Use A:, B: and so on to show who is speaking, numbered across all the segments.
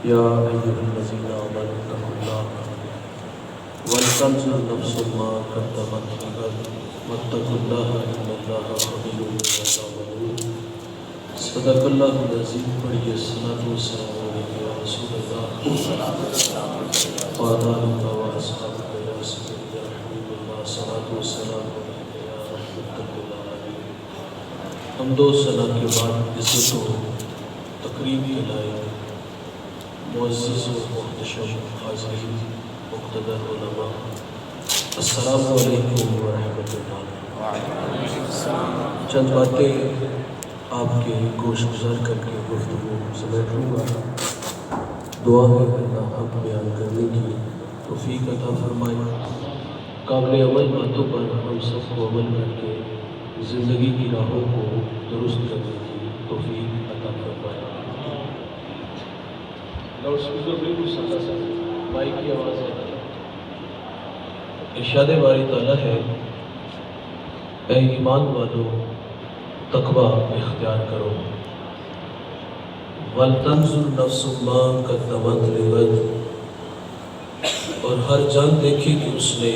A: يا أيها الذين آمنوا اتقوا الله ولتنظر نفس ما قدمت لغد واتقوا الله إن الله خبير بما تعملون صدق الله العظيم پڑھیے الصلاۃ والسلام علیک یا رسول اللہ وعلى آلہ وأصحابہ یا سیدی یا حبیب اللہ الصلاۃ والسلام علیک یا رحمۃ للعالمین۔ حمد و ثنا کے بعد عزت و تقریب کے لائق معزز و محتشم حاضرین مقتدر علماء، السلام علیکم ورحمۃ اللہ۔ چند باتیں آپ کے گوش گزار کر کے گفتگو سمیٹ لوں گا۔ دعا ہے اللہ حق بیان کرنے کی توفیق عطا فرمائے، قابل عمل باتوں پر ہم سب کو عمل کر کے زندگی کی راہوں کو درست کرنے کی توفیق عطا فرمائے۔ لاؤڈ اسپیکر بالکل سنتا سا، مائک کی آواز ہے۔ ارشاد باری تعالیٰ ہے، اے ایمان والو تقویٰ اختیار کرو، وَلْتَنْظُرْ نَفْسٌ مَا قَدَّمَتْ لِغَدٍ، اور ہر جان دیکھے کہ اس نے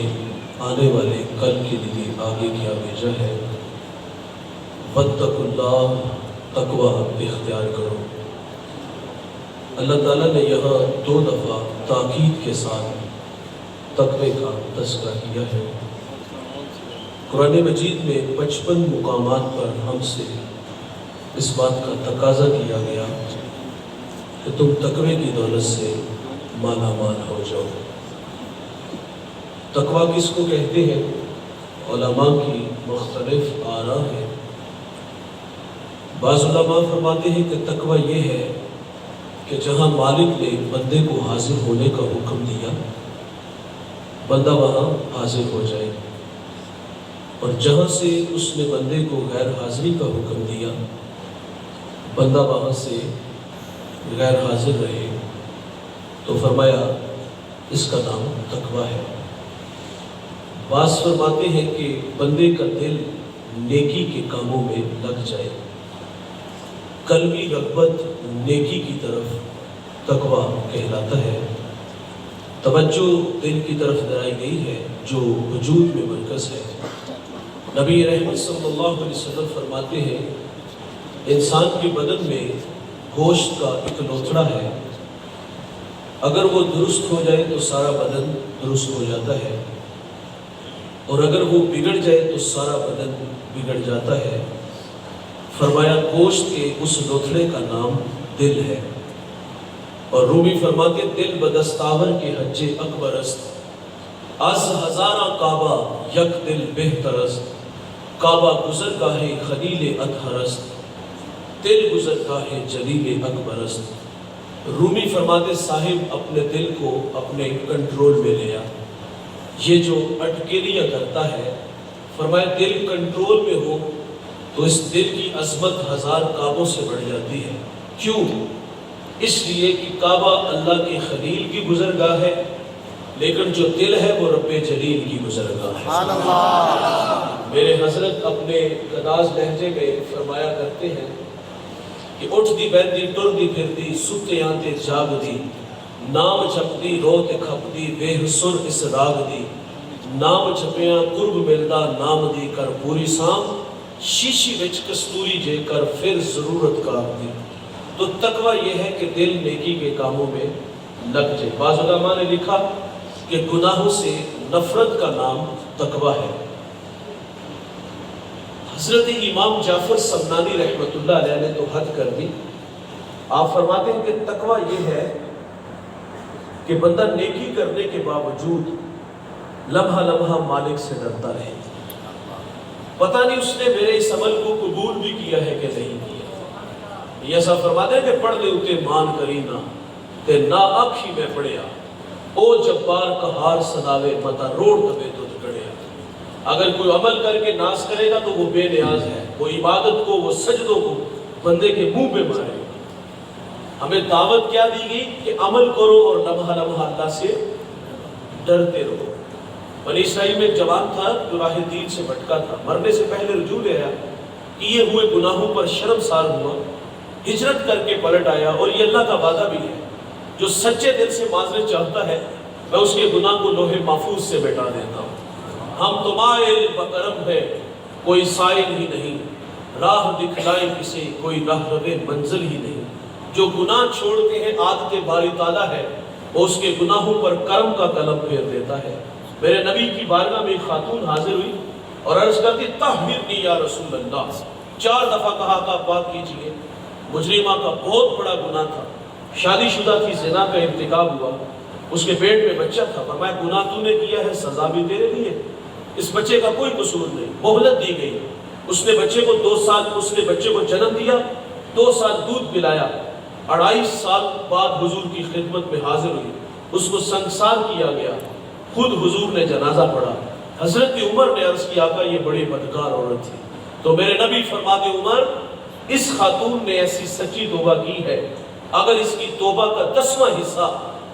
A: آنے والے کل کے لیے آگے کیا بھیجا ہے۔ وَاتَّقُوا اللَّهَ، تقویٰ اختیار کرو۔ اللہ تعالیٰ نے یہاں 2 دفعہ تاکید کے ساتھ تقوی کا تذکرہ کیا ہے۔ قرآن مجید میں 55 مقامات پر ہم سے اس بات کا تقاضا کیا گیا کہ تم تقوی کی دولت سے مالا مال ہو جاؤ۔ تقوی کس کو کہتے ہیں؟ علماء کی مختلف آراء ہیں۔ بعض علماء فرماتے ہیں کہ تقوی یہ ہے کہ جہاں مالک نے بندے کو حاضر ہونے کا حکم دیا، بندہ وہاں حاضر ہو جائے، اور جہاں سے اس نے بندے کو غیر حاضری کا حکم دیا، بندہ وہاں سے غیر حاضر رہے، تو فرمایا اس کا نام تقویٰ ہے۔ بعض فرماتے ہیں کہ بندے کا دل نیکی کے کاموں میں لگ جائے، قلبی رغبت نیکی کی طرف تقویٰ کہلاتا ہے۔ توجہ دل کی طرف دلائی گئی ہے جو وجود میں مرکز ہے۔ نبی رحمت صلی اللہ علیہ وسلم فرماتے ہیں، انسان کے بدن میں گوشت کا ایک لوتھڑا ہے، اگر وہ درست ہو جائے تو سارا بدن درست ہو جاتا ہے، اور اگر وہ بگڑ جائے تو سارا بدن بگڑ جاتا ہے۔ فرمایا گوشت کے اس لوتھڑے کا نام دل ہے، اور رومی فرماتے دل بدستاور کے حج اکبر است، از ہزارہ کعبہ یک دل بہتر است، کعبہ گزر گاہ خلیل اطہر است، دل گزر گاہ جلیل اکبر است۔ رومی فرماتے صاحب اپنے دل کو اپنے کنٹرول میں لیا، یہ جو اٹکیلیاں کرتا ہے، فرمایا دل کنٹرول میں ہو تو اس دل کی عظمت 1000 کعبوں سے بڑھ جاتی ہے۔ کیوں؟ اس لیے کہ کعبہ اللہ کے خلیل کی گزرگاہ ہے، لیکن جو دل ہے وہ رب جلیل کی گزرگاہ ہے۔ میرے حضرت اپنے گداز لہجے میں فرمایا کرتے ہیں کہ اٹھ دی بیندی ٹر دی پھر دی ستے آنتے جاگ دی، نام جپ دی روت کھپ دی بے سر اس راگ دی، نام جپیاں قرب ملدا نام دی کر پوری سام، شیشی وچ کستوری جے کر پھر ضرورت کار دی۔ تو تقویٰ یہ ہے کہ دل نیکی کے کاموں میں لگ جائے۔ بعض علماء نے لکھا کہ گناہوں سے نفرت کا نام تقویٰ ہے۔ حضرت امام جعفر سمنانی رحمۃ اللہ علیہ نے تو حد کر دی۔ آپ فرماتے ہیں کہ تقویٰ یہ ہے کہ بندہ نیکی کرنے کے باوجود لمحہ لمحہ مالک سے ڈرتا رہے، پتہ نہیں اس نے میرے اس عمل کو قبول بھی کیا ہے کہ نہیں کیا۔ یہ ایسا فرماتے ہیں کہ پڑھ لے اتے مان کرینا تے نا آکھی میں پڑھیا، او جبار کہار سناوے متا روڑ تبے تجھ گڑیا۔ اگر کوئی عمل کر کے ناز کرے گا تو وہ بے نیاز ہے، وہ عبادت کو وہ سجدوں کو بندے کے منہ پہ مارے گا۔ ہمیں دعوت کیا دی گئی کہ عمل کرو اور لمحہ لمحہ اللہ سے ڈرتے رہو۔ بنی اسرائیل میں ایک جوان تھا جو راہ دین سے بھٹکا تھا، مرنے سے پہلے رجوع لے آیا، کیے ہوئے گناہوں پر شرمسار ہوا، ہجرت کر کے پلٹ آیا، اور یہ اللہ کا وعدہ بھی ہے جو سچے دل سے معذرت چاہتا ہے میں اس کے گناہ کو لوح محفوظ سے مٹا دیتا ہوں۔ ہم تو مائل بکرم ہے کوئی سائل ہی نہیں، راہ دکھلائے کسے کوئی راہ رہے منزل ہی نہیں۔ جو گناہ چھوڑتے ہیں عادت باری تعالیٰ ہے، وہ اس کے گناہوں پر کرم کا قلم پھیر دیتا ہے۔ میرے نبی کی بارگاہ میں ایک خاتون حاضر ہوئی اور عرض کرتی طہرنی یا رسول اللہ، 4 دفعہ کہا کہ پاک کیجئے۔ مجرمہ کا بہت بڑا گناہ تھا، شادی شدہ تھی، زنا کا ارتکاب ہوا، اس کے پیٹ میں بچہ تھا۔ فرمایا گناہ تو نے کیا ہے، سزا بھی تیرے لیے، اس بچے کا کوئی قصور نہیں۔ مہلت دی گئی، اس نے بچے کو 2 سال اس نے بچے کو جنم دیا، 2 سال دودھ پلایا، 2.5 سال بعد حضور کی خدمت میں حاضر ہوئی، اس کو سنسار کیا گیا، خود حضور نے جنازہ پڑھا۔ حضرت عمر نے عرض کیا آقا یہ بڑی بدکار عورت تھی، تو میرے نبی فرماتے عمر اس خاتون نے ایسی سچی توبہ کی ہے، اگر اس کی توبہ کا 10واں حصہ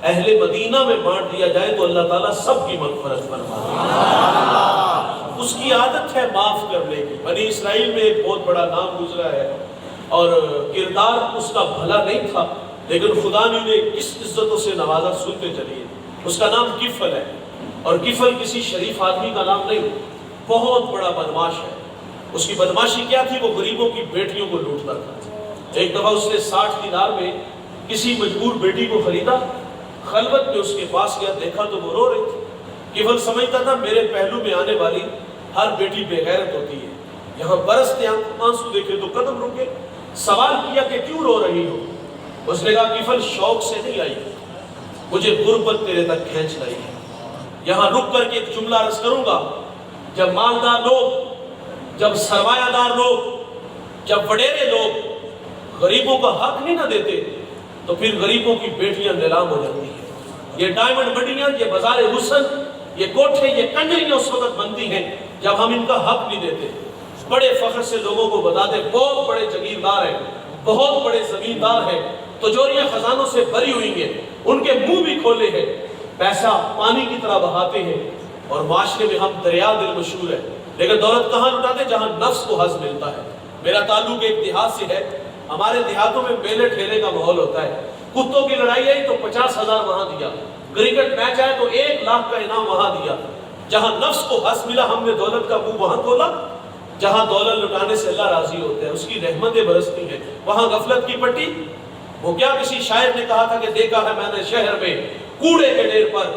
A: اہل مدینہ میں بانٹ دیا جائے تو اللہ تعالیٰ سب کی مغفرت فرما دے۔ اس کی عادت ہے معاف کرنے کی۔ بنی اسرائیل میں ایک بہت بڑا نام گزرا ہے اور کردار اس کا بھلا نہیں تھا، لیکن خدا نے انہیں کس عزتوں سے نوازا سنتے چلیے۔ اس کا نام کفل ہے، اور کفل کسی شریف آدمی کا نام نہیں، بہت بڑا بدماش ہے۔ اس کی بدماشی کیا تھی؟ وہ غریبوں کی بیٹیوں کو لوٹتا تھا۔ ایک دفعہ اس نے 60 دینار میں کسی مجبور بیٹی کو خریدا، خلوت میں اس کے پاس گیا، دیکھا تو وہ رو رہی تھی۔ کفل سمجھتا تھا میرے پہلو میں آنے والی ہر بیٹی بے غیرت ہوتی ہے، یہاں برستے آنسو دیکھے تو قدم رکے۔ سوال کیا کہ کیوں رو رہی ہو؟ اس نے کہا کفل شوق سے نہیں آئی، مجھے غربت تیرے تک کھینچ لائی ہے۔ یہاں رک کر کے ایک جملہ عرض کروں گا، جب مالدار لوگ، جب سرمایہ دار لوگ، جب وڈیرے لوگ غریبوں کا حق نہیں نہ دیتے تو پھر غریبوں کی بیٹیاں نیلام ہو جاتی ہیں۔ یہ ڈائمنڈ منڈیاں، یہ بازار حسن، یہ کوٹھے، یہ کنجریاں اس وقت بنتی ہیں جب ہم ان کا حق نہیں دیتے۔ بڑے فخر سے لوگوں کو بتا دیں بہت بڑے جگیردار ہیں، بہت بڑے زمیندار ہیں، تجوریاں خزانوں سے بھری ہوئی ہیں، ان کے منہ بھی کھولے ہیں، پیسہ پانی کی طرح بہاتے ہیں، اور معاشرے میں ہم دریا دل مشہور ہے، لیکن دولت کہاں لٹاتے؟ جہاں نفس کو حظ ملتا ہے۔ میرا تعلق ایک دیہات سے ہے، ہمارے دیہاتوں میں میلے ٹھیلے کا ماحول ہوتا ہے، کتوں کی لڑائی آئی تو 50,000 وہاں دیا، کرکٹ میچ آئے تو 1 لاکھ کا انعام وہاں دیا۔ جہاں نفس کو حظ ملا ہم نے دولت کا منہ وہاں کھولا۔ جہاں دولت لٹانے سے اللہ راضی ہوتا ہے، اس کی رحمتیں برستی ہیں، وہاں غفلت کی پٹی۔ وہ کیا کسی شاعر نے کہا تھا کہ دیکھا ہے میں نے شہر میں کوڑے کے ڈھیر پر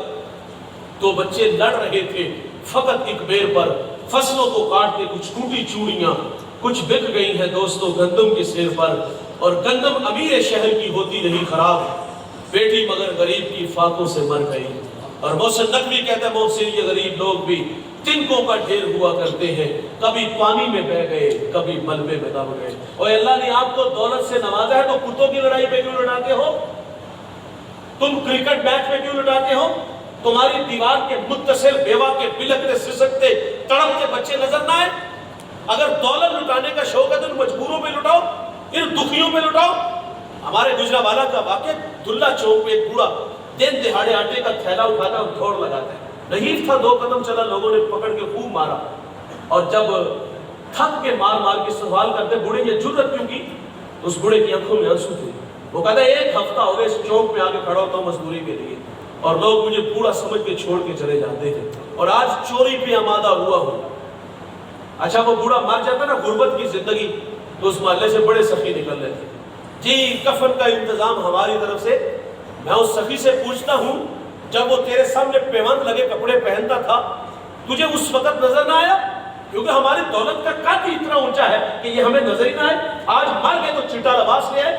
A: 2 بچے لڑ رہے تھے فقط ایک بیر پر، فصلوں کو کاٹتے کچھ ٹوٹی چوڑیاں، کچھ بک گئی ہیں دوستوں گندم کے سیر پر، اور گندم امیر شہر کی ہوتی رہی خراب، بیٹی مگر غریب کی فاقوں سے مر گئی۔ اور محسن نقوی کہتا ہے محسن یہ غریب لوگ بھی تنکوں کا ڈھیر ہوا کرتے ہیں، کبھی پانی میں بہ گئے کبھی ملبے میں دب گئے۔ اور اللہ نے آپ کو دولت سے نوازا ہے تو کتوں کی لڑائی پہ کیوں لڑاتے ہو؟ تم کرکٹ میچ میں کیوں لڑاتے ہو؟ تمہاری دیوار کے متصل بیوہ کے بلکتے سسکتے تڑپتے بچے نظر نہ آئے؟ اگر دولت لٹانے کا شوق ہے تو مجبوروں پہ لٹاؤ، پھر دکھیوں پہ لٹاؤ۔ ہمارے گجرانوالہ کا واقعہ، دلہ چوک پہ ایک بوڑھا دن دہاڑے آٹے کا تھیلا اٹھاتا اور دوڑ لگاتا ہے، نہیں تھا 2 قدم چلا، لوگوں نے پکڑ کے خوب مارا، اور جب تھک کے مار کے سوال کرتے بوڑھے یہ جرت کیوں کی، تو اس بوڑھے کی آنکھوں میں آنسو تھے۔ وہ کہتا ہے 1 ہفتہ ہو گئے اس چوک میں آ کے کھڑا ہوتا ہوں مزدوری کے لیے، اور لوگ مجھے بوڑھا سمجھ کے چھوڑ کے چلے جاتے ہیں، اور آج چوری پہ آمادہ ہوا ہوں۔ اچھا وہ بوڑھا مر جاتا نا غربت کی زندگی تو اس محلے سے بڑے سخی نکل رہے تھے، جی کفن کا انتظام ہماری طرف سے۔ میں اس سخی سے پوچھتا ہوں جب وہ تیرے سامنے پیوند لگے کپڑے پہنتا تھا تجھے اس وقت نظر نہ آیا؟ کیونکہ ہماری دولت کا قد اتنا اونچا ہے کہ یہ ہمیں نظر ہی نہ آئے۔ آج مر گئے تو چٹا لباس لے آئے،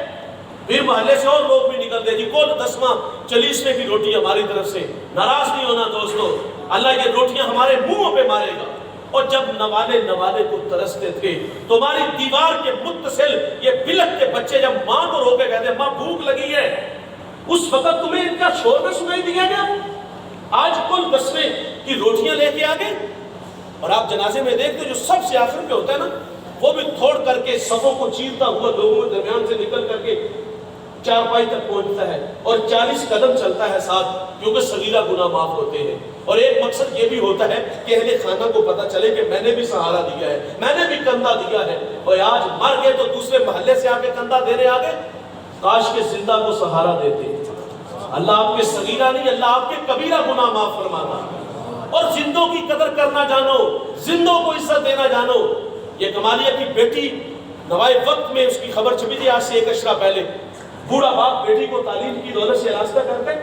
A: پھر محلے سے اور لوگ بھی نکلتے جی کول 10واں 40ویں کی روٹی ہماری طرف سے۔ ناراض نہیں ہونا دوستو، اللہ یہ روٹیاں ہمارے منہوں پہ مارے گا۔ اور جب نوالے کو ترستے تھے تمہاری دیوار کے متصل یہ بلک کے بچے جب ماں کو رو کے کہتے ہیں ماں بھوک لگی ہے، اس وقت تمہیں ان کا شور نہ سنائی دیا گیا؟ آج کل 10ویں کی روٹیاں لے کے آگے، اور آپ جنازے میں دیکھتے جو سب سے آخر پہ ہوتا ہے نا، وہ بھی تھوڑ کر کے صفوں کو چیرتا ہوا لوگوں کے درمیان سے نکل کر کے چارپائی تک پہنچتا ہے اور 40 قدم چلتا ہے ساتھ، کیونکہ صغیرہ گناہ معاف ہوتے ہیں۔ اور ایک مقصد یہ بھی ہوتا ہے کہ اہل خانہ کو پتہ چلے کہ میں نے بھی سہارا دیا ہے، میں نے بھی کندھا دیا ہے، اور آج مر گئے تو دوسرے محلے سے آ کے کندھا دینے آگے، کاش کے زندہ کو سہارا دیتے۔ اللہ آپ کے صغیرہ نہیں، اللہ آپ کے کبیرہ گناہ معاف فرماتا ہے۔ اور زندوں کی قدر کرنا جانو، زندوں کو عزت دینا جانو۔ یہ کمالیہ کی بیٹی نوائے وقت میں اس کی خبر چھپی تھی آج سے 1 اشرا پہلے۔ بوڑھا باپ بیٹی کو تعلیم کی دولت سے راستہ کرتے،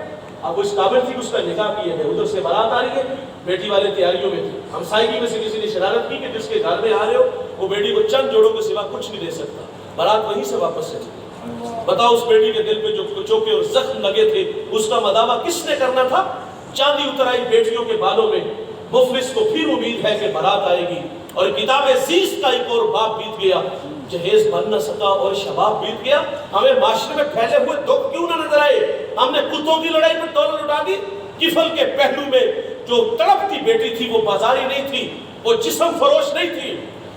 A: اب اس قابل تھی اس کا نکاح کیا ہے، ادھر سے بارات آ رہی ہے، بیٹی والے تیاریوں میں تھے، ہمسائیگی میں سے کسی نے شرارت کی کہ جس کے گھر میں آ رہے ہو وہ بیٹی کو چند جوڑوں کے سوا کچھ نہیں دے سکتا، بارات وہیں سے واپس چلی۔ بتاؤ اس بیٹی کے دل پہ جو چوکے اور زخم لگے تھے اس کا مداوع کس نے کرنا تھا؟ چاندی اتر آئی بیٹیوں کے بالوں میں، مفلس کو پھر امید ہے کہ بارات آئے گی، اور کتاب عزیز کا ایک اور باب بیت گیا، جہیز بن نہ سکا اور شباب بیت گیا۔ ہمیں معاشرے میں پھیلے ہوئے دکھ کیوں نہ نظر آئے؟ ہم نے کتوں کی لڑائی میں دولت اٹھا دی۔ کفل کے پہلو میں جو تڑپتی بیٹی تھی وہ بازاری نہیں تھی، وہ جسم فروش نہیں تھی،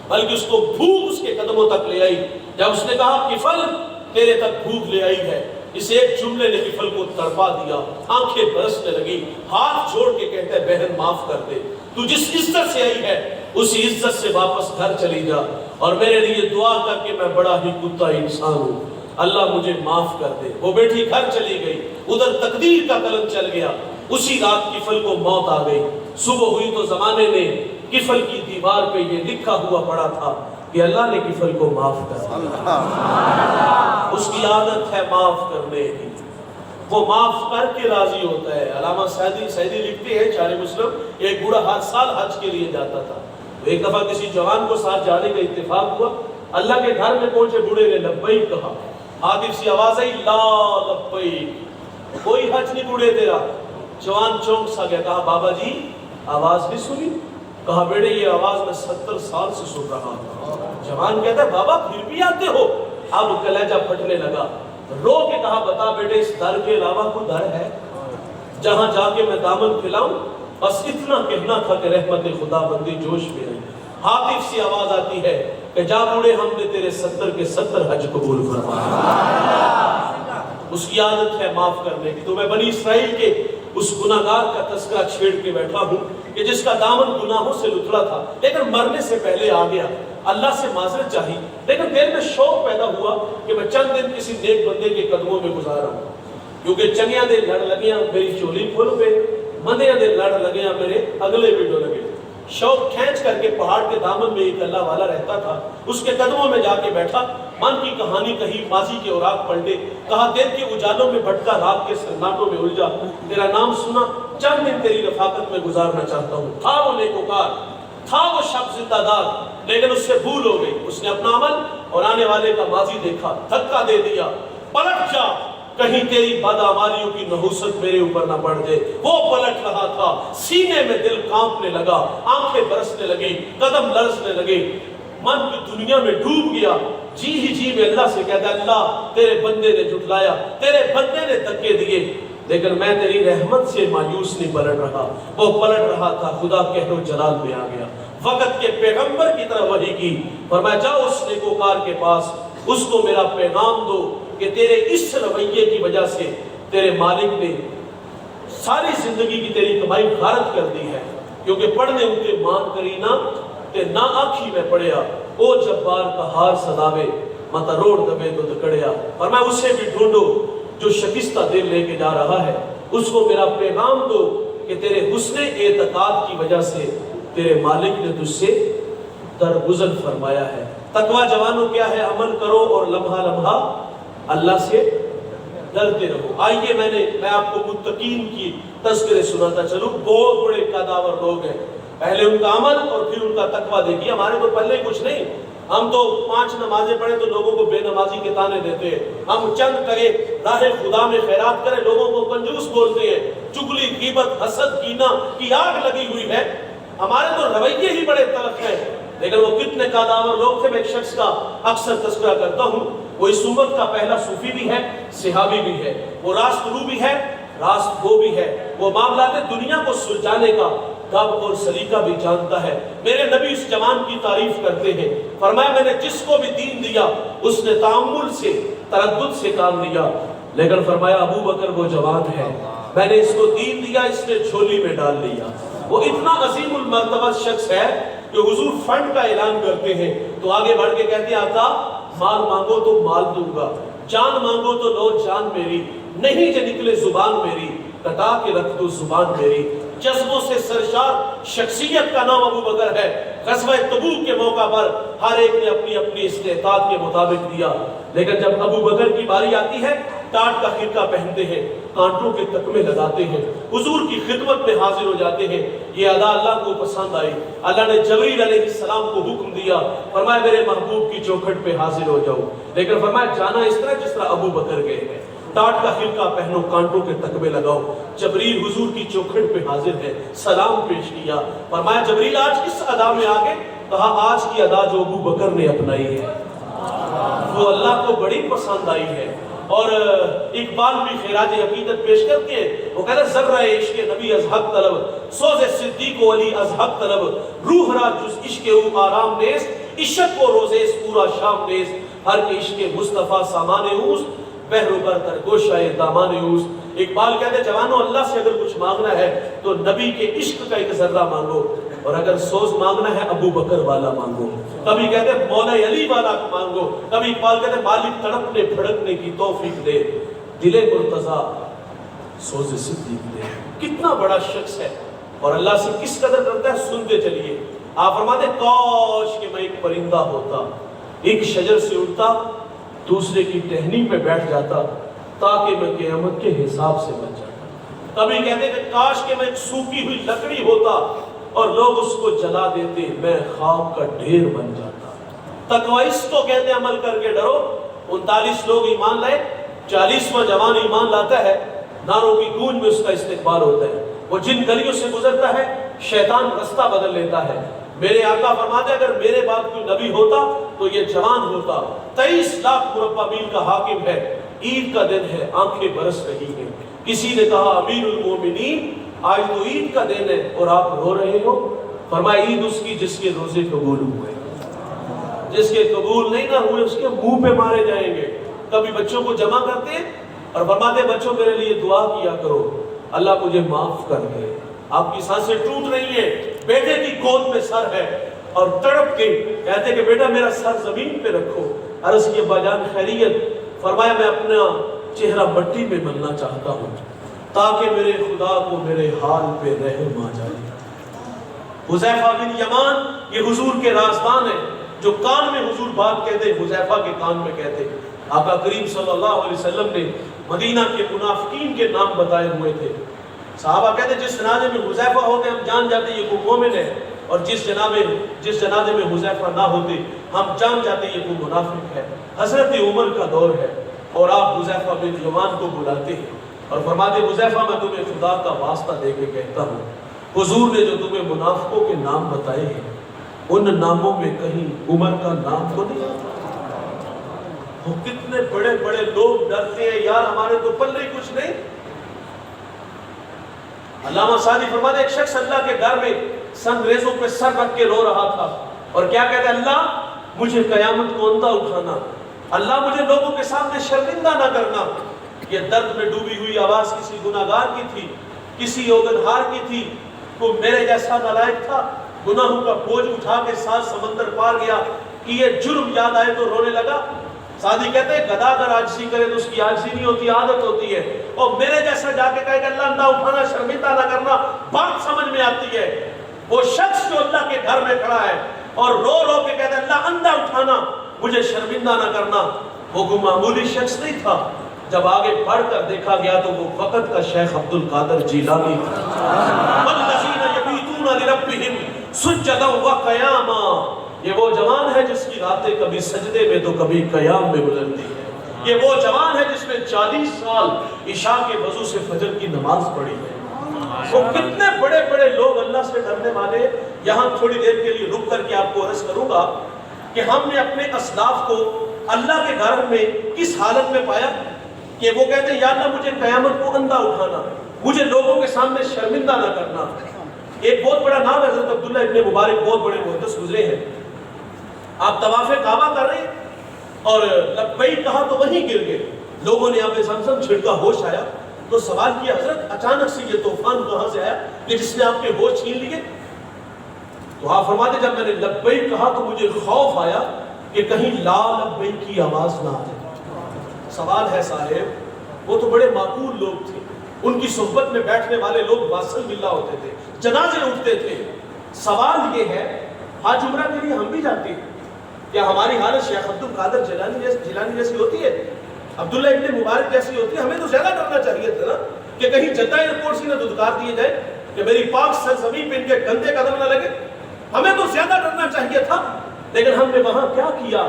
A: بلکہ اس کو بھوک اس کے قدموں تک لے آئی۔ جب اس نے کہا کفل تیرے تک بھوک لے آئی ہے، اس ایک جملے نے کفل کو تڑپا دیا، آنکھیں برسنے لگی، ہاتھ جوڑ کے کہتا ہے بہن معاف کر دے، تو جس عزت سے آئی ہے اسی عزت سے واپس گھر چلی جا، اور میرے لیے دعا کر کہ میں بڑا ہی کتا انسان ہوں، اللہ مجھے معاف کر دے۔ وہ بیٹی گھر چلی گئی، ادھر تقدیر کا قلم چل گیا، اسی رات کفل کو موت آ گئی۔ صبح ہوئی تو زمانے نے کفل کی دیوار پہ یہ لکھا ہوا پڑا تھا کہ اللہ نے کفل کو معاف کر دیا، اس کی عادت ہے معاف کرنے کی، وہ معاف کر کے راضی ہوتا ہے۔ علامہ سعدی لکھتے ہیں شارح مسلم، ایک بوڑھا ہر سال حج کے لیے جاتا تھا، ایک دفعہ کسی جوان کو ساتھ جانے کا اتفاق ہوا، اللہ کے گھر میں پہنچے، بوڑھے نے لبیک کہا، عاطف سی آواز آئی لا لبیک، کوئی حج نہیں بوڑھے تیرا۔ جوان چونک سا گیا، کہا بابا جی آواز بھی سنی؟ کہا بیٹے یہ آواز میں 70 سال سے سن رہا ہوں۔ جوان کہتا ہے بابا پھر بھی آتے ہو؟ اب کلیجہ پھٹنے لگا، رو کے کہا بتا بیٹے اس در کے علاوہ کوئی در ہے جہاں جا کے میں دامن پھیلاؤں؟ بس اتنا کہنا تھا کہ رحمت خدا بندی جوش میں آئی۔ عاطف سی آواز آتی ہے کہ جا بوڑھے ہم نے تیرے 70 کے 70 حج قبول فرمائے۔ اس کی عادت ہے معاف کرنے کی۔ تو میں بنی اسرائیل کے اس گناہگار کا تذکرہ چھیڑ کے بیٹھا ہوں کہ جس کا دامن گناہوں سے لتھڑا تھا، لیکن مرنے سے پہلے آ گیا، اللہ سے معذرت چاہی، لیکن دل میں شوق پیدا ہوا کہ میں چند دن کسی نیک بندے کے قدموں میں گزارا، کیونکہ چنگیاں دے لڑ لگیاں میری چولی کھول پہ، مندیاں دے لڑ لگیاں میرے اگلے وڈو لگے۔ شوق کھینچ کر کے پہاڑ کے دامن میں ایک اللہ والا رہتا تھا، اس کے قدموں میں جا کے بیٹھا، من کی کہانی کہی، ماضی کے اوراق پلٹے، کہا دیر کے اجالوں میں بھٹکا، رات کے سناٹوں میں الجھا، تیرا نام سنا، چند دن تیری رفاقت میں گزارنا چاہتا ہوں۔ تھا وہ نیکوکار، تھا وہ شب زندہ دار، لیکن اس سے بھول ہو گئی۔ اس نے اپنا عمل اور آنے والے کا ماضی دیکھا، دھکا دے دیا، پلٹ جا، کہیں تیری بدعمالیوں کی نحوست میرے اوپر نہ پڑ جائے۔ وہ پلٹ رہا تھا، سینے میں دل کانپنے لگا، آنکھیں برسنے لگی، قدم لرزنے لگے، من کی دنیا میں ڈوب گیا، جی ہی جی میں اللہ سے کہتا ہے اللہ تیرے بندے نے جھٹلایا، تیرے بندے نے دھکے دیے، لیکن میں تیری رحمت سے مایوس نہیں پلٹ رہا۔ وہ پلٹ رہا تھا، خدا کہر و جلال میں آ گیا، وقت کے پیغمبر کی طرح وحی کی، فرمایا جاؤ اس نیکوکار کے پاس، اس کو میرا پیغام دو کہ تیرے اس رویے کی وجہ سے تیرے مالک نے ساری زندگی کی تیری کمائی غارت کر دی ہے، کیونکہ پڑھنے ان کے مان کرینا تے نہ آنکھی میں پڑھیا، او جبار کا ہار صداوے متا روڑ دبے تو دکڑیا۔ فرمایا اسے بھی ڈھونڈو جو شکستہ دل لے کے جا رہا ہے، اس کو میرا پیغام دو کہ تیرے حسن اعتقاد کی وجہ سے تیرے مالک نے تجھ سے درگزر فرمایا ہے۔ تقوی جوانوں کیا ہے؟ عمل کرو اور لمحہ لمحہ اللہ سے ڈرتے رہو۔ آئیے میں آپ کو متقین کی تذکرے سناتا چلوں۔ بہت بڑے قداور لوگ ہیں، پہلے ان کا عمل اور پھر ان کا تقوی دیکھیے۔ ہمارے تو پلے کچھ نہیں، ہم تو 5 نمازیں پڑھیں تو لوگوں کو بے نمازی کے تانے دیتے ہیں، ہم چند کرے راہ خدا میں خیرات کریں لوگوں کو کنجوس بولتے ہیں، چگلی غیبت حسد کینہ کی آگ لگی ہوئی ہے۔ ہمارے تو رویے ہی بڑے تلخ ہیں، لیکن وہ کتنے قداور لوگ تھے۔ میں ایک شخص کا اکثر تذکرہ کرتا ہوں، وہ اس امت کا پہلا صوفی بھی ہے، صحابی بھی ہے، وہ راست رو بھی ہے، راست گو بھی ہے، وہ معاملات دنیا کو سلجھانے کا گب اور سلیقہ بھی جانتا ہے۔ میرے نبی اس جوان کی تعریف کرتے ہیں، فرمایا میں نے جس کو بھی دین دیا اس نے تعامل سے تردد سے کام لیا، لیکن فرمایا ابو بکر وہ جوان ہے، میں نے اس کو دین دیا، اس نے جھولی میں ڈال لیا۔ وہ اتنا عظیم المرتبہ شخص ہے کہ حضور فنڈ کا اعلان کرتے ہیں تو آگے بڑھ کے کہتے ہیں آقا مال مانگو تو مال دوں گا، جان مانگو تو لو جان میری، نہیں جو نکلے زبان میری، کٹا کے رکھ دو زبان میری۔ جذبوں سے سرشار شخصیت کا نام ابو بکر ہے۔ غزوہ تبوک کے موقع پر ہر ایک نے اپنی اپنی استطاعت کے مطابق دیا، لیکن جب ابو بکر کی باری آتی ہے ٹاٹ کا خرقہ پہنتے ہیں، کانٹوں کے تکمے لگاتے ہیں، حضور کی خدمت میں حاضر ہو جاتے ہیں۔ یہ ادا اللہ کو پسند آئی۔ اللہ نے جبریل علیہ السلام کو حکم دیا، فرمایا میرے محبوب کی چوکھٹ پہ حاضر ہو جاؤ، لیکن فرمایا جانا اس طرح جس طرح ابو بکر گئے ہیں۔ ٹاٹ کا خرقہ پہنو، کانٹوں کے تکمے لگاؤ۔ جبریل حضور کی چوکھٹ پہ حاضر ہے، سلام پیش کیا، فرمایا جبریل آج کس ادا میں آگے؟ کہا آج کی ادا جو ابو بکر نے اپنائی ہے وہ اللہ کو بڑی پسند آئی ہے۔ اور اقبال بھی خراج عقیدت پیش کرتے ہیں، وہ کہتا ہے ذرہ عشق نبی از حق طلب، سوز صدیق و علی از حق طلب، روح را جز عشق او آرام نیست، عشق و روزیس پورا شام نیست، ہر کے عشق مصطفیٰ سامان اوست، بحر بر تر گوشائے دامان اوست۔ اقبال کہتے ہیں جوانوں اللہ سے اگر کچھ مانگنا ہے تو نبی کے عشق کا ایک ذرہ مانگو، اور اگر سوز مانگنا ہے ابو بکر والا مانگو۔ کبھی کہتے ہیں مولا علی والا مانگو، کبھی اقبال کہتے ہیں مالک تڑپنے پھڑکنے کی توفیق دے، دل مرتضیٰ سوز صدیق دے۔ کتنا بڑا شخص ہے اور اللہ سے کس قدر کرتا ہے، سنتے چلیے۔ آپ فرماتے ہیں کاش کہ میں ایک پرندہ ہوتا، ایک شجر سے اڑتا، دوسرے کی ٹہنی پہ بیٹھ جاتا، تاکہ میں قیامت کے حساب سے بچ جاتا۔ کبھی کہتے ہیں کہ کاش کہ میں ایک سوکھی ہوئی لکڑی ہوتا اور لوگ اس کو جلا دیتے، میں خاک کا ڈھیر بن جاتا۔ تقوی اس کو کہتے ہیں عمل کر کے ڈرو۔ 39 لوگ ایمان لائے، 40واں جوان ایمان لاتا ہے، نعروں کی گونج میں اس کا استقبال ہوتا ہے۔ وہ جن گلیوں سے گزرتا ہے شیطان رستہ بدل لیتا ہے۔ میرے آقا فرماتے ہیں اگر میرے بعد کوئی نبی ہوتا تو یہ جوان ہوتا، 23 لاکھ مربع میل کا حاکم ہے، عید کا دن ہے، آنکھیں برس رہی ہیں۔ کسی نے کہا امیر المومنین آج تو عید کا دن ہے اور آپ رو رہے ہو؟ فرمایا عید اس کی جس کے روزے قبول ہوئے، جس کے قبول نہیں نہ ہوئے اس کے منہ پہ مارے جائیں گے۔ کبھی بچوں کو جمع کرتے ہیں اور فرماتے بچوں میرے لیے دعا کیا کرو، اللہ مجھے معاف کر دے۔ آپ کی سانسیں ٹوٹ رہی ہیں، بیٹے کی گود میں سر ہے اور تڑپ کے کہتے کہ بیٹا میرا سر زمین پہ رکھو۔ عرض کی ابا جان خیریت؟ فرمایا میں اپنا چہرہ مٹی میں ملنا چاہتا ہوں تاکہ میرے خدا کو میرے حال پہ رحم آ جائے۔ حذیفہ بن یمان یہ حضور کے رازدان ہیں، جو کان میں حضور بات کہتے حذیفہ کے کان میں کہتے۔ آقا کریم صلی اللہ علیہ وسلم نے مدینہ کے منافقین کے نام بتائے ہوئے تھے۔ صحابہ کہتے جس جنازے میں حذیفہ ہوتے ہم جان جاتے یہ کوئی مومن ہے، اور جس جنازے میں حذیفہ نہ ہوتے ہم جان جاتے یہ کوئی منافق ہے۔ حضرت عمر کا دور ہے اور آپ حذیفہ بن یمان کو بلاتے ہیں اور فرماتے حذیفہ میں تمہیں خدا کا واسطہ دے کے کہتا ہوں، حضور نے جو تمہیں منافقوں کے نام بتائے ہیں ان ناموں میں کہیں عمر کا نام تو نہیں؟ وہ کتنے بڑے بڑے لوگ ڈرتے ہیں یار ہمارے تو پلے کچھ نہیں۔ علامہ سعدی فرماتے ایک شخص اللہ کے گھر میں سنگریزوں پہ سر رکھ کے رو رہا تھا اور کیا کہتے اللہ مجھے قیامت کو اندھا اٹھانا، اللہ مجھے لوگوں کے سامنے شرمندہ نہ کرنا۔ یہ درد میں ڈوبی ہوئی آواز کسی گناہگار کی تھی، کسی اوگنہار کی تھی، کوئی میرے جیسا نالائق تھا، گناہوں کا بوجھ اٹھا کے ساتھ سمندر پار گیا کہ یہ جرم یاد آئے تو رونے لگا۔ سعدی کہتے ہیں گدھا اگر عاجزی کرے تو اس کی عاجزی نہیں ہوتی، عادت ہوتی ہے، اور میرے جیسا جا کے کہے کہ اللہ اندھا اٹھانا شرمندہ نہ کرنا، بات سمجھ میں آتی ہے۔ وہ شخص جو اللہ کے گھر میں کھڑا ہے اور رو رو کے کہتا ہے اللہ اندھا اٹھانا مجھے شرمندہ نہ کرنا، وہ کوئی معمولی شخص نہیں تھا۔ جب آگے بڑھ کر دیکھا گیا تو وہ وقت کا شیخ عبد القادر جیلانی تھا۔ والذین یبیتون لربہم سجدا وقیاما، یہ وہ جوان ہے جس کی راتیں کبھی سجدے میں تو کبھی قیام میں گزرتی ہے۔ یہ وہ جوان ہے جس نے 40 سال عشاء کے وضو سے فجر کی نماز پڑھی ہے۔ وہ کتنے بڑے بڑے لوگ اللہ سے ڈرنے والے۔ یہاں تھوڑی دیر کے لیے رک کر کے آپ کو عرض کروں گا کہ ہم نے اپنے اسلاف کو اللہ کے گھر میں کس حالت میں پایا کہ وہ کہتے ہیں یا اللہ مجھے قیامت کو اندھا اٹھانا، مجھے لوگوں کے سامنے شرمندہ نہ کرنا۔ ایک بہت بڑا نام ہے حضرت عبداللہ ابن مبارک، بہت بڑے محدث گزرے ہیں۔ آپ طواف کعبہ کر رہے ہیں اور لبیک کہا تو وہیں گر گئے، لوگوں نے آب زمزم چھڑکا، ہوش آیا تو سوال کیا حضرت اچانک سے یہ طوفان کہاں سے آیا کہ جس نے آپ کے ہوش چھین لیے؟ تو آپ فرماتے جب میں نے لبیک کہا تو مجھے خوف آیا کہ کہیں لا لبیک کی آواز نہ آ جائے۔ سوال ہے صاحب وہ تو بڑے معقول لوگ تھے، ان کی صحبت میں بیٹھنے والے لوگ واصل ملہ ہوتے تھے، جنازے اٹھتے تھے۔ سوال یہ ہے، حج عمرہ کے لیے ہم بھی جاتے ہیں، کیا ہماری حالت شیخ عبد القادر جیلانی جیسی ہوتی ہے، عبداللہ ابن مبارک جیسی ہوتی ہے؟ ہمیں تو زیادہ ڈرنا چاہیے تھا نا کہ کہیں جدہ ایئرپورٹ سے نہ دھتکار دیے جائے کہ میری پاک سرزمین پہ ان کے گندے قدم نہ لگے۔ ہمیں تو زیادہ ڈرنا چاہیے تھا، لیکن ہم نے وہاں کیا کیا؟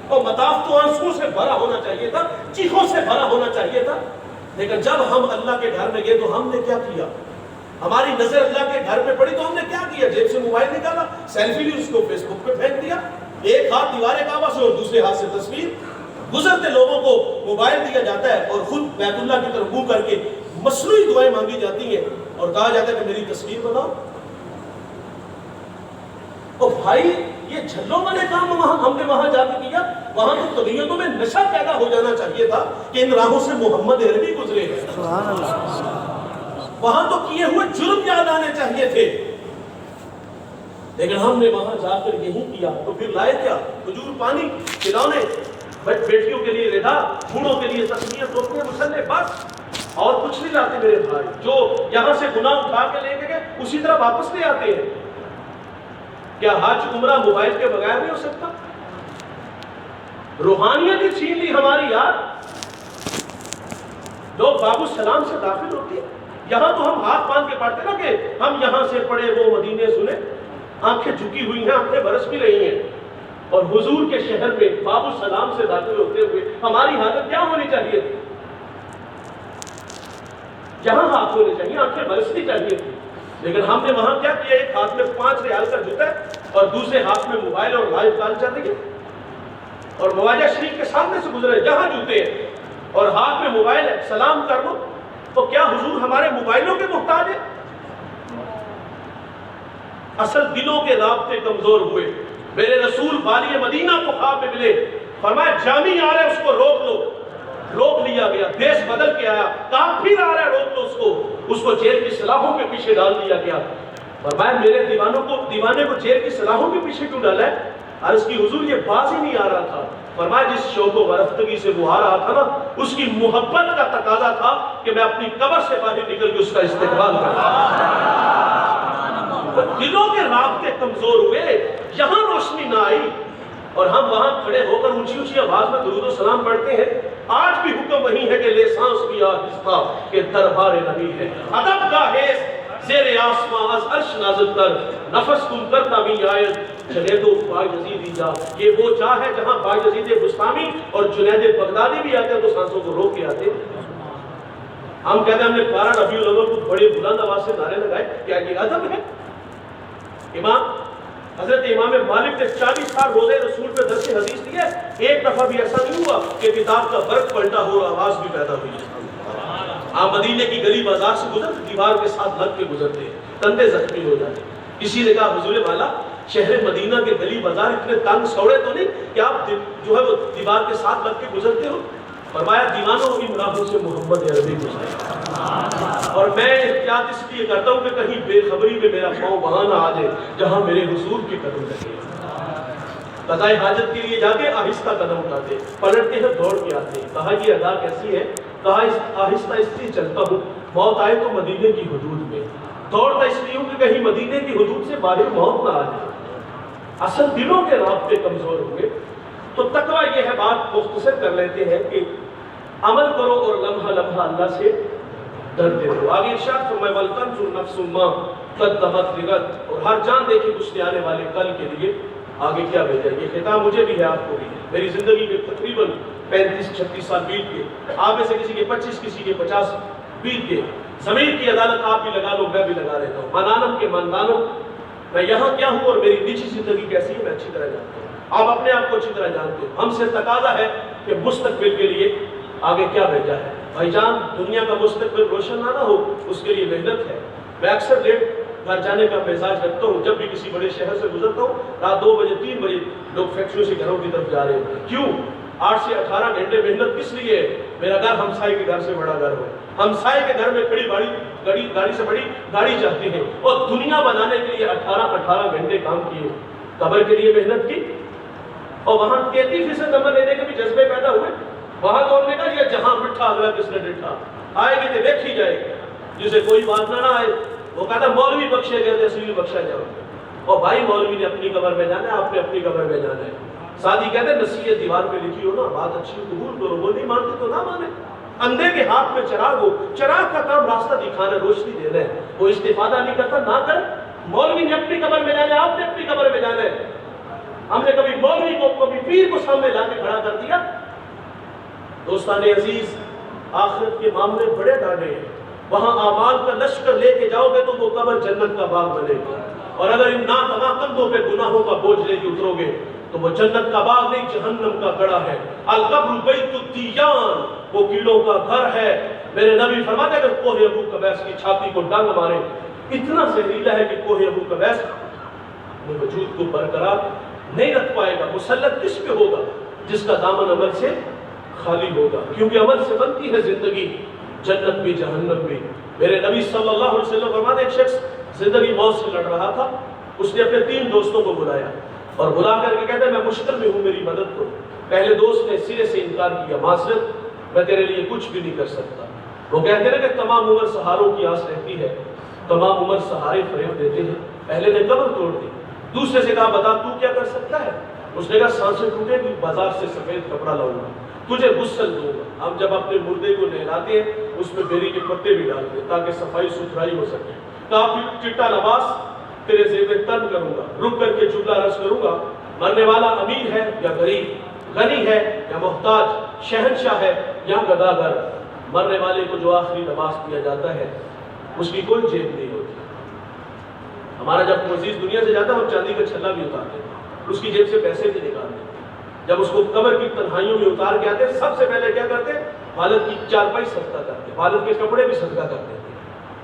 A: اور مطاف تو آنسوں سے بھرا ہونا چاہیے تھا، چیخوں سے بھرا ہونا چاہیے تھا، لیکن جب ہم اللہ کے گھر میں گئے تو ہم نے کیا کیا؟ ہماری نظر اللہ کے گھر پہ پڑی تو ہم نے کیا کیا؟ جیب سے موبائل نکالا، سیلفی لی، اس کو فیس بک پہ پھینک دیا، ایک ہاتھ دیوار کعبہ سے اور دوسرے ہاتھ سے تصویر۔ گزرتے لوگوں کو موبائل دیا جاتا ہے اور خود بیت اللہ کی طرف منہ کر کے مصنوعی دعائیں مانگی جاتی ہیں اور کہا جاتا ہے کہ میری تصویر بناؤ۔ اور بھائی یہ جھلوں والے کام ہم نے وہاں جا کے کیا؟ وہاں تو طبیعتوں میں نشہ پیدا ہو جانا چاہیے تھا کہ ان راہوں سے محمد عربی گزرے ہیں، سبحان اللہ۔ وہاں تو کیے ہوئے جرم یاد آنے چاہیے تھے، لیکن ہم نے وہاں جا کر یہی کیا۔ تو پھر لائے کیا؟ کھجور، پانی، کھلونے، بیٹیوں کے لیے ردا، بوڑھوں کے لیے تسبیح، ٹوپیاں، مصلے، بس اور کچھ نہیں لاتے میرے بھائی۔ جو یہاں سے گناہ اٹھا کے لے کے گئے اسی طرح واپس لے آتے ہیں۔ کیا حج عمرہ موبائل کے بغیر نہیں ہو سکتا؟ روحانیت ہی چھین لی ہماری یاد۔ لوگ باب السلام سے داخل ہوتی ہے، یہاں تو ہم ہاتھ باندھ کے پڑھتے نا کہ ہم یہاں سے پڑھے وہ مدینے سنے، آنکھیں جھکی ہوئی ہیں، آنکھیں برس بھی رہی ہیں، اور حضور کے شہر میں باب السلام سے داخل ہوتے ہوئے ہماری حالت کیا ہونی چاہیے تھی؟ یہاں ہاتھ ہونے چاہیے، آنکھیں برسنی چاہیے تھی، لیکن ہم نے وہاں کیا کیا؟ ایک ہاتھ میں 5 ریال کا جوتا اور دوسرے ہاتھ میں موبائل اور لائیو کال چل رہی ہے، اور مواجہ شریف کے سامنے سے گزرے، جہاں جوتے ہیں اور ہاتھ میں موبائل ہے، سلام کر لو۔ تو کیا حضور ہمارے موبائلوں کے محتاج ہیں؟ اصل دلوں کے رابطے کمزور ہوئے۔ میرے رسول والی مدینہ کو خواب میں ملے، فرمایا جامی آ رہا ہے اس کو روک لو، روک لیا گیا۔ دیش بدل کے آیا، کافر آ رہا ہے روک لو اس کو جیل کی سلاخوں کے پیچھے ڈال دیا گیا۔ فرمایا میرے دیوانے کو جیل کی سلاخوں کے پیچھے کیوں ڈالا ہے؟ عرض کی حضور یہ باز ہی نہیں آ رہا تھا۔ فرمایا جس شوق و ورفتگی سے وہ آ رہا تھا نا، اس کی محبت کا تقاضا تھا کہ میں اپنی قبر سے باہر نکل کے اس کا استقبال کروں۔ دلوں کے رابطے کمزور ہوئے، یہاں روشنی نہ آئی، اور ہم وہاں کھڑے ہو کر اونچی اونچی آواز میں درود و سلام پڑھتے ہیں۔ آج بھی حکم وہی ہے کہ لے سانس بھی آہستہ کہ دربار نبی ہے، ادب کا حیث زیر آسمان از عرش نازل کر، نفس تم کرتا بھی آیت جنید و بایزید جا۔ یہ وہ جا ہے جہاں بایزید بستامی اور جنید بغدادی بھی آتے ہیں تو سانسوں کو روک کے آتے ہیں۔ ہم کہتے ہیں ہم نے 12 ربیع الاول کو بڑے بلند آواز سے نعرے لگائے، کیا یہ ادب ہے؟ حضرت امام مالک نے 40 سال روزے رسول پہ درس حدیث دیا، ایک دفعہ بھی ایسا نہیں ہوا کہ کتاب کا برق پلٹا ہو اور آواز بھی پیدا ہوئی۔ آپ مدینے کی گلی بازار سے گزرتے، دیوار کے ساتھ لگ کے گزرتے ہیں، کندھے زخمی ہو جاتے۔ کسی نے کہا حضور والا شہر مدینہ کے گلی بازار اتنے تنگ سوڑے تو نہیں کہ آپ جو ہے وہ دیوار کے ساتھ لگ کے گزرتے ہو؟ فرمایا دیوانوں کی راہوں سے محمد عربی گزرے، اور میں احتیاط اس لیے کرتا ہوں کہ کہیں بے خبری میں میرا پاؤں وہاں نہ آ جائے جہاں میرے حضور کی قدم لگے۔ قضائے حاجت کے لیے جاتے آہستہ قدم اٹھاتے، پلٹتے ہیں دوڑ کے آتے۔ کہا یہ ادا کیسی ہے؟ کہا آہستہ اس لیے چلتا ہوں موت آئے تو مدینے کی حدود میں، دوڑتا اس لیے ہوں کہ کہیں مدینے کی حدود سے باہر موت نہ آ جائے۔ اصل دلوں کے رابطے کمزور ہوئے۔ تو تقویٰ یہ ہے، بات مختصر کر لیتے ہیں کہ عمل کرو اور لمحہ لمحہ اللہ سے ڈرتے رہو۔ آگے ارشاد فرمائے وَلْتَنْظُرْ نَفْسٌ مَا قَدَّمَتْ لِغَدٍ، اور ہر جان دیکھے کچھ آنے والے کل کے لیے آگے کیا بھیجا۔ یہ خطاب مجھے بھی ہے، آپ کو بھی ہے۔ میری زندگی میں تقریباً 35-36 سال بیت گئے، آپ میں سے کسی کے 25 کسی کے 50 بیت گئے۔ ضمیر کی عدالت آپ بھی لگا لو، میں بھی لگا لیتا ہوں، منانم کے مندانم، میں یہاں کیا ہوں اور میری نجی زندگی کیسی ہے میں اچھی طرح جانتا ہوں، آپ اپنے آپ کو اچھی طرح جانتے ہو۔ ہم سے تقاضا ہے کہ مستقبل کے لیے آگے کیا بھیجا ہے۔ بھائی جان دنیا کا مستقبل روشن نہ ہو اس کے لیے محنت ہے۔ میں اکثر لیٹ گھر جانے کا مزاج رکھتا ہوں، جب بھی کسی بڑے شہر سے گزرتا ہوں رات 2 بجے 3 بجے لوگ فیکٹریوں سے گھروں کی طرف جا رہے ہیں۔ کیوں؟ 8 سے 18 گھنٹے محنت کس لیے؟ میرا گھر ہمسائے کے گھر سے بڑا گھر ہو، ہمسائے کے گھر میں کھڑی گاڑی سے بڑی گاڑی چاہتے ہیں، اور دنیا بنانے کے لیے 18 گھنٹے کام کیے، قبر کے لیے محنت کی، اور وہاں 33% نمبر لینے کے بھی جذبے پیدا ہوئے۔ وہاں تو انہوں نے کہا یہ جہاں مٹھا اگلا کس نے ڈٹھا، آئے گی تو دیکھی جائے گی، جسے کوئی بات نہ آئے وہ کہتا مولوی بخشے گئے تھے سوئی بخشا جاؤ، اور بھائی مولوی نے اپنی قبر میں جانا ہے، آپ نے اپنی قبر میں جانا ہے۔ سادی کہتے ہیں نصیحت دیوار پہ لکھی ہو نا، بات اچھی ہو قبول کرو، وہ نہیں مانتے تو نہ مانے۔ اندھے کے ہاتھ میں چراغ ہو، چراغ کا کام راستہ دکھانا، روشنی دینا ہے، وہ استفادہ نہیں کرتا نہ کر۔ مولوی نے اپنی قبر میں جانا ہے، آپ نے اپنی قبر میں جانا ہے۔ ہم نے کبھی مولوی کو کبھی پیر کو سامنے لا کے کھڑا کر دیا؟ دوستان عزیز، آخرت کے معاملے بڑے ڈاڑے ہیں، وہاں اعمال کا لشکر لے کے جاؤ گے تو وہ قبر جنت کا باغ بنے گا، اور اگر ان ناتواں کندھوں پہ گناہوں کا بوجھ لے کے اترو گے تو وہ جنت کا باغ نہیں جہنم کا گڑھا ہے۔ القبر بیت الدیان، وہ کیڑوں کا گھر ہے۔ میرے نبی فرماتے ہیں کہ کوہ ابو قبیس کی چھاتی کو ڈنگ مارے، اتنا زہریلا ہے کہ کوہ ابو قبیس اپنے وجود کو برقرار نہیں رکھ پائے گا۔ مسلط کس پہ ہوگا؟ جس کا دامن عمل سے خالی ہوگا، کیونکہ عمل سے بنتی ہے زندگی، جنت بھی جہنم بھی۔ میرے نبی صلی اللہ علیہ وسلم فرماتے ہیں ایک شخص زندگی موت سے لڑ رہا تھا، اس نے اپنے 3 دوستوں کو بلایا اور بلا کر کے کہتا ہے میں مشکل میں ہوں، میری مدد کرو۔ پہلے دوست نے سرے سے انکار کیا، معذرت میں تیرے لیے کچھ بھی نہیں کر سکتا۔ وہ کہتے ہیں کہ تمام عمر سہاروں کی آس رہتی ہے، تمام عمر سہارے فریب دیتے ہیں۔ پہلے نے قبر توڑ دی، دوسرے سے کہا بتا تو کیا کر سکتا ہے؟ اس نے کہا سانسیں ٹوٹے گی، بازار سے سفید کپڑا لاؤں گا، تجھے غسل دوں گا۔ ہم جب اپنے مردے کو نہلاتے ہیں اس میں بیری کے پتے بھی ڈالتے ہیں تاکہ صفائی ستھرائی ہو سکے۔ کہا پھر چٹا لباس تیرے زیب تن کروں گا، رک کر کے جملہ رس کروں گا، مرنے والا امیر ہے یا غریب، غنی ہے یا محتاج، شہنشاہ ہے یا گداگر۔ مرنے والے کو جو آخری لباس دیا جاتا ہے اس کی کوئی جیب نہیں ہوتی۔ ہمارا جب عزیز دنیا سے جاتا ہے ہم چاندی کا چھلا بھی اتارتے ہیں، اس کی جیب سے پیسے بھی نکالتے ہیں۔ جب اس کو قبر کی تنہائیوں میں اتار کے آتے ہیں سب سے پہلے کیا کرتے ہیں؟ والد کی چارپائی صدقہ کرتے ہیں، والد کے کپڑے بھی صدقہ کرتے ہیں۔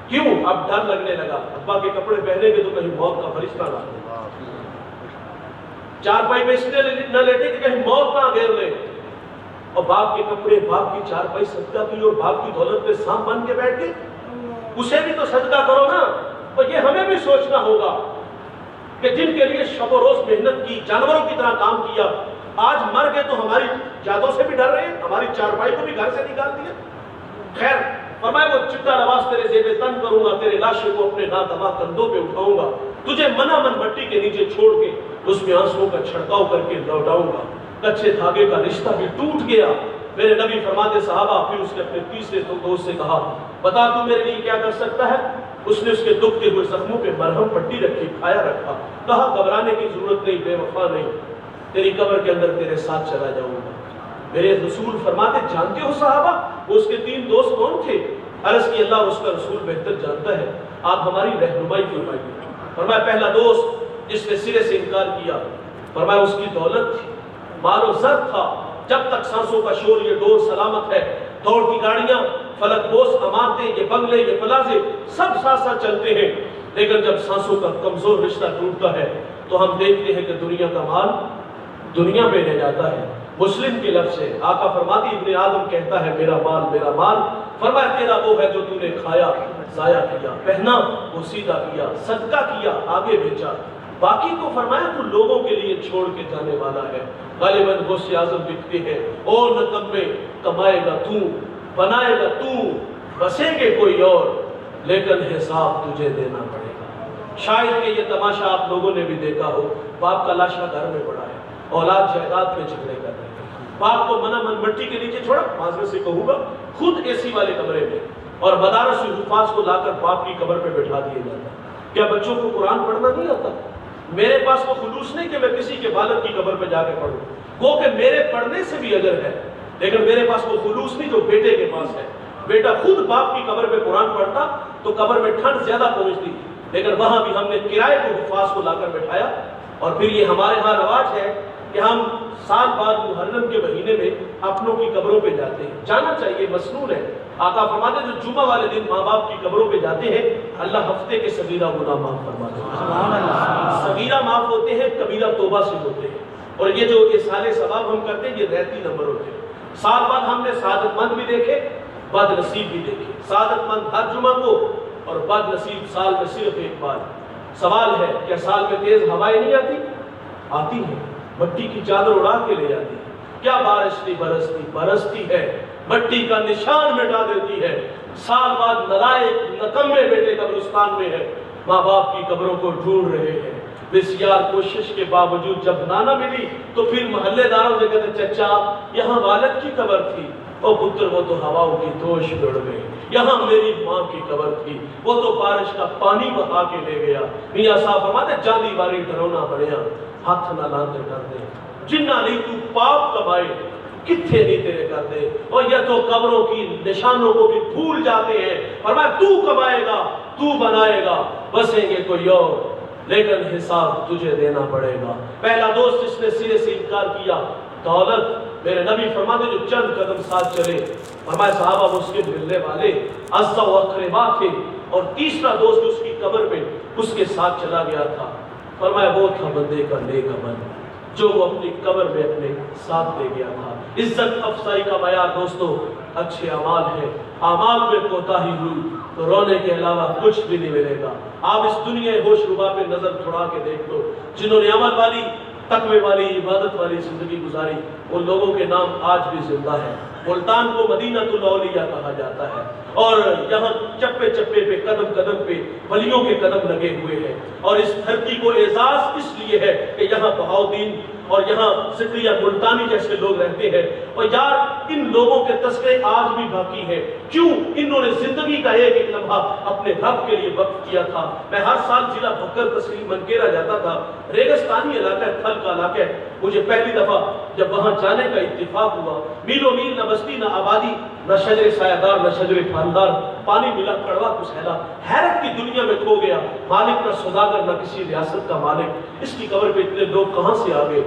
A: کیوں؟ اب ڈر لگنے لگا، ابا کے کپڑے پہنے گے تو کہیں موت کا فرشتہ نہ آئے، چارپائی میں اس لیے نہ لیٹے کہ کہیں موت نہ گھیر لے۔ اور باپ کے کپڑے، باپ کی چارپائی صدقہ کی، اور باپ کی دولت پہ سانپ بن کے بیٹھ کے اسے بھی تو صدقہ کرو نا۔ اور یہ ہمیں بھی سوچنا ہوگا کہ جن کے لیے شب و روز محنت کی، جانوروں کی طرح کام کیا، آج مر گئے تو ہماری جادوں سے بھی ڈر رہے ہیں، ہماری چارپائی کو بھی گھر سے نکال دیا۔ خیر فرمایا وہ چٹا لباس تیرے زیب تن کروں گا، تیرے لاشے کو اپنے ناتواں کندھوں پہ اٹھاؤں گا، تجھے منا من مٹی کے نیچے چھوڑ کے اس میں آنسوؤں کا چھڑکاؤ کر کے لوٹاؤں گا۔ کچے دھاگے کا رشتہ بھی ٹوٹ گیا۔ میرے نبی فرماتے صحابہ، پھر اس نے اپنے تیسرے دوست سے کہا بتا تو میرے لیے کیا کر سکتا ہے؟ اس نے اس کے دکھتے ہوئے زخموں پہ مرہم پٹی رکھی، کھایا رکھا، کہا گھبرانے کی ضرورت نہیں، بے وفا نہیں، تیری قبر کے اندر تیرے ساتھ چلا جاؤں گا۔ میرے رسول فرماتے جانتے ہو صحابہ وہ اس کے 3 دوست کون تھے؟ عرض کی اللہ اور اس کا رسول بہتر جانتا ہے، آپ ہماری رہنمائی فرمائیے۔ فرمایا پہلا دوست جس نے سرے سے انکار کیا، فرمایا اس کی دولت تھی، مال و زر تھا، جب تک سانسوں کا شور یہ ڈور سلامت ہے، دوڑتی گاڑیاں، فلک بوس عمارتیں، یہ بنگلے، یہ پلازے سب ساتھ ساتھ چلتے ہیں، لیکن جب سانسوں کا کمزور رشتہ ٹوٹتا ہے تو ہم دیکھتے ہیں کہ دنیا کا مال دنیا میں رہ جاتا ہے۔ مسلم کے لفظ ہے، آقا فرماتی ابن آدم کہتا ہے میرا مال میرا مال، فرمایا تیرا وہ ہے جو تو نے کھایا، ضائع کیا، پہنا وہ سیدھا کیا، صدقہ کیا، آگے بھیجا، باقی کو فرمایا تو لوگوں کے لیے چھوڑ کے جانے والا ہے۔ غالباً غوث اعظم لکھتے ہیں اور نقم میں کمائے گا تو، بنائے گا تو، بسے گے کوئی اور، لیکن حساب تجھے دینا پڑے گا۔ شاید کہ یہ تماشا آپ لوگوں نے بھی دیکھا ہو، باپ کا لاشا گھر میں پڑا ہے، اولاد جائیداد میں جھگڑے کر رہے ہیں، باپ کو منا من مٹی کے نیچے چھوڑا، معذرت سے کہوں گا خود اے سی والے کمرے میں، اور مدارس حفاظ کو لا کر باپ کی قبر پہ بٹھا دیا جاتا ہے۔ کیا بچوں کو قرآن پڑھنا نہیں آتا؟ میرے پاس وہ خلوص نہیں کہ میں کسی کے والد کی قبر پہ جا کے پڑھوں، وہ کہ میرے پڑھنے سے بھی اجر ہے، لیکن میرے پاس وہ خلوص نہیں جو بیٹے کے پاس ہے۔ بیٹا خود باپ کی قبر پہ قرآن پڑھتا تو قبر میں ٹھنڈ زیادہ پہنچتی، لیکن وہاں بھی ہم نے کرائے کو حفاظ کو لا کر بٹھایا۔ اور پھر یہ ہمارے ہاں رواج ہے کہ ہم سال بعد محرم کے مہینے میں اپنوں کی قبروں پہ جاتے ہیں، جانا چاہیے، مسنون ہے۔ آقا فرماتے ہیں جو جمعہ والے دن ماں باپ کی قبروں پہ جاتے ہیں اللہ ہفتے کے صغیرہ گناہ معاف فرماتے ہیں۔ صغیرہ معاف ہوتے ہیں، کبیرہ توبہ سے ہوتے ہیں، اور یہ جو احسان ثواب ہم کرتے ہیں یہ رہتی نمبر ہوتے ہیں۔ سال بعد ہم نے سعادت مند بھی دیکھے، بد نصیب بھی دیکھے، سعادت مند ہر جمعہ کو اور بد نصیب سال میں صرف ایک بار۔ سوال ہے کیا سال میں تیز ہوائیں نہیں آتی؟ آتی ہیں، مٹی کی چادر اڑا کے لے جاتی ہے۔
B: کیا بارش نہیں برستی؟ برستی ہے، مٹی کا نشان مٹا دیتی ہے۔ سال بعد نلائق نکمے بیٹے قبرستان میں ہے، ماں باپ کی قبروں کو ڈھونڈ رہے ہیں۔ بسیار کوشش کے باوجود جب نہ ملی تو پھر محلے داروں سے کہتے چچا یہاں والد کی قبر تھی، او پتر وہ تو ہواؤں کی دوش دوڑ گئی، یہاں میری ماں کی قبر تھی، وہ تو بارش کا پانی بہا کے لے گیا۔ میاں صاحب فرماتے جاندی باری ڈرونا بڑھیا ہاتھ نہ لاندے کرتے، جنہ نہیں تو پاپ کمائے کتھے نہیں تیرے کرتے، اور یہ تو قبروں کی نشانوں کو بھی بھول جاتے ہیں۔ فرمایا تو کمائے گا، تو بنائے گا، بسیں گے کوئی اور، لیکن حساب تجھے دینا پڑے گا۔ پہلا دوست جس نے سرے سے انکار کیا دولت، میرے نبی فرماتے جو چند قدم ساتھ چلے، فرمایا صحابہ اس کے ملنے والے عزا و اقربا تھے، اور تیسرا دوست اس کی قبر میں اس کے ساتھ چلا گیا تھا، فرمایا وہ تھا بندے کا نیک عمل جو وہ اپنی قبر میں اپنے ساتھ لے گیا تھا۔ عزت افزائی کا معیار دوستو اچھے اعمال ہے، اعمال میں کوتاہی ہوئی تو رونے کے علاوہ کچھ بھی نہیں ملے گا۔ آپ اس دنیا ہوش ربا پہ نظر تھوڑا کے دیکھ لو، جنہوں نے عمل والی، تقوی والی، عبادت والی زندگی گزاری، ان لوگوں کے نام آج بھی زندہ ہے۔ ملتان کو مدینہ الاولیاء کہا جاتا ہے، اور یہاں چپے چپے پہ قدم قدم پہ ولیوں کے قدم لگے ہوئے ہیں، اور اس دھرتی کو اعزاز اس لیے ہے کہ یہاں بہاؤدین اور یہاں زکریا ملتانی جیسے لوگ رہتے ہیں، اور یار ان لوگوں کے تذکرے آج بھی باقی ہیں۔ کیوں؟ انہوں نے زندگی کا ایک ایک لمحہ اپنے رب کے لیے وقف کیا تھا۔ میں ہر سال ضلع بھکر تسلیم منکیرا جاتا تھا، ریگستانی علاقہ ہے، تھل کا علاقہ ہے، مجھے پہلی دفعہ جب وہاں جانے کا اتفاق ہوا، میلوں میل نہ بستی نہ آبادی، نہ شجر سایہ دار نہ شجر پھلدار، پانی ملا کڑوا کسیلا، حیرت کی دنیا میں کھو گیا، مالک نہ سوداگر نہ کسی ریاست کا مالک، اس کی قبر پہ اتنے لوگ کہاں سے آ گئے؟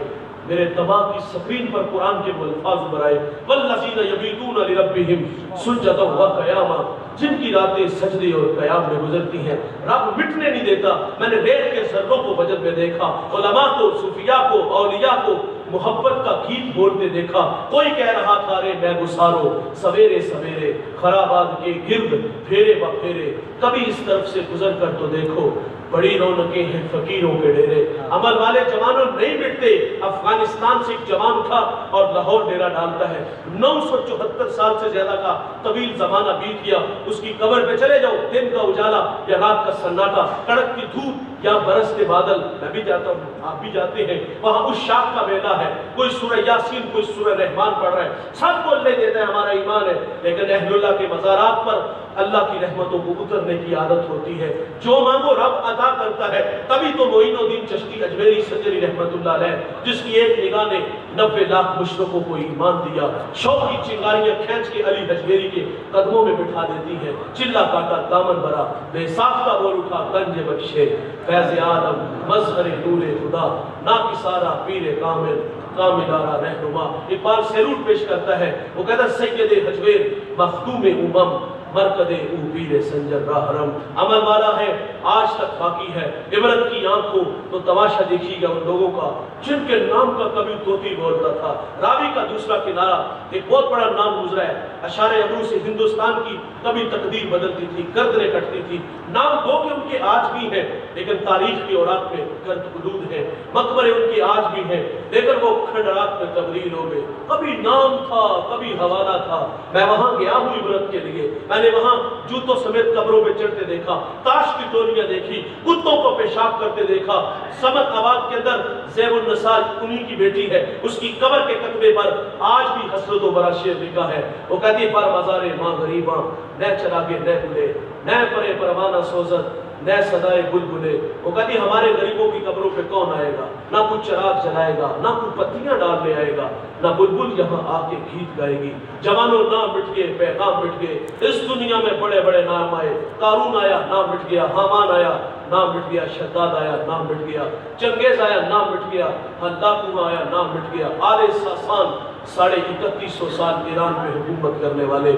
B: میرے دماغ کی سکرین پر قرآن کے وہ الفاظ برائے، والذین یبیتون لربہم سجدا وقیاما، جن کی راتیں سجدے اور قیام میں گزرتی ہیں، رب مٹنے نہیں دیتا۔ میں نے ریت کے ذروں کو وجد میں دیکھا، علماء کو، صوفیاء کو، اولیاء کو محبت کا گیت بولتے دیکھا۔ کوئی کہہ رہا تھا رے میں گسارو سویرے سویرے خرابات کے گرد پھیرے بپھیرے، کبھی اس طرف سے گزر کر تو دیکھو بڑی رونقیں ہیں فقیروں کے ڈیرے۔ عمل والے جوانوں نہیں مٹتے۔ افغانستان سے ایک جوان اٹھا اور لاہور ڈیرا ڈالتا ہے، 974 سال سے زیادہ کا طویل زمانہ بیت گیا۔ اس کی قبر پہ چلے جاؤ، دن کا اجالا یا رات کا سناٹا، کڑک کی دھوپ یا برستے بادل، میں بھی جاتا ہوں، آپ بھی جاتے ہیں، وہاں اس شاخ کا میلہ ہے، کوئی سورہ یاسین کوئی سورہ رحمان پڑھ رہا ہے، سب کو لے دیتا ہے، ہمارا ایمان ہے، لیکن اہل اللہ کے مزارات پر اللہ کی رحمتوں کو اترنے کی عادت ہوتی ہے۔ جو مانگو رب عطا کرتا ہے۔ تبھی تو معین الدین چشتی اجمیری سجری رحمت اللہ علیہ، جس کی ایک نگاہ نے 90 لاکھ مشرکوں کو ایمان دیا، شوق کی چنگاریاں کھینچ کے علی حجویری کے قدموں میں بٹھا دیتی ہیں، چلا کاٹا دامن بھرا، بے ساختہ بول اٹھا گنج بخشے، فیض عالم مظہر نور خدا، ناکسارا پیر کامل کاملارا رہنما۔ اقبال سیرود پیش کرتا ہے، وہ کہتا ہے سید حجویر مخدوم امم مرکد او پیر سنجر راہرم۔ عمل والا ہے، آج تک باقی ہے۔ عبرت کی آنکھ ہو تو تماشا دیکھیے گا ان لوگوں کا جن کے نام کا کبھی طوطی بولتا تھا۔ راوی کا دوسرا کنارہ، ایک بہت بڑا نام گزرا ہے، اشار ابرو سے ہندوستان کی کبھی تقدیر بدلتی تھی، گردنیں کٹتی تھی۔ نام دو کہ ان کے آج بھی ہیں، لیکن تاریخ کے اوراق میں گرد حدود ہیں، مقبرے ان کے آج بھی ہیں، لیکن وہ کھنڈرات میں تبدیل ہو گئے۔ کبھی نام تھا، کبھی حوالہ تھا۔ میں وہاں گیا ہوں عبرت کے لیے، میں نے وہاں جوتوں سمیت قبروں پہ چڑھتے دیکھا، تاش کی ٹولیاں دیکھی، کتوں کو پیشاب کرتے دیکھا۔ سمت آباد کے اندر زیب النساء انہی کی بیٹی ہے، اس کی قبر کے کتبے پر آج بھی حسرت و برا شعر لکھا ہے۔ وہ کہتی ہے پر مزار ماں غریباں، نہ چراغے نہ بلے، نہ پرے پروانہ سوزت، نہ صدائے بلبلے۔ وہ کہتی ہے ہمارے غریبوں کی قبروں پہ کون آئے گا؟ نہ کوئی چراغ جلائے گا، نہ کوئی پتیاں ڈالنے آئے گا، نہ بلبل یہاں آ کے گیت گائے گی۔ جوانوں نام مٹ گئے، پیغام مٹ گئے، اس دنیا میں بڑے بڑے نام آئے، قارون آیا نام مٹ گیا، حامان آیا نام مٹ گیا، شداد آیا نام مٹ گیا، چنگیز آیا نام مٹ گیا، ہلاکو آیا نام مٹ گیا۔ آل ساسان 3150 سال ایران میں حکومت کرنے والے